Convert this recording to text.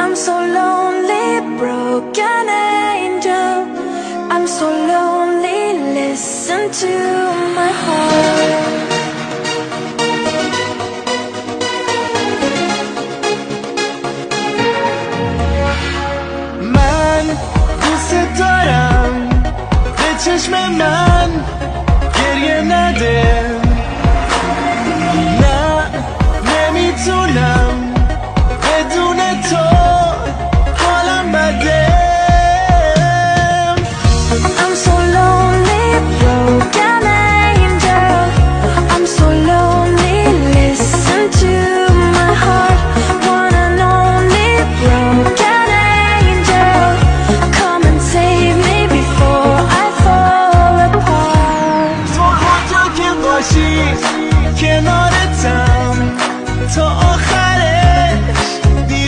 I'm so lonely, broken angel. I'm so lonely, listen to my heart. من دوست دارم به چشم من گریه نده. نه نمیتونم بدون تو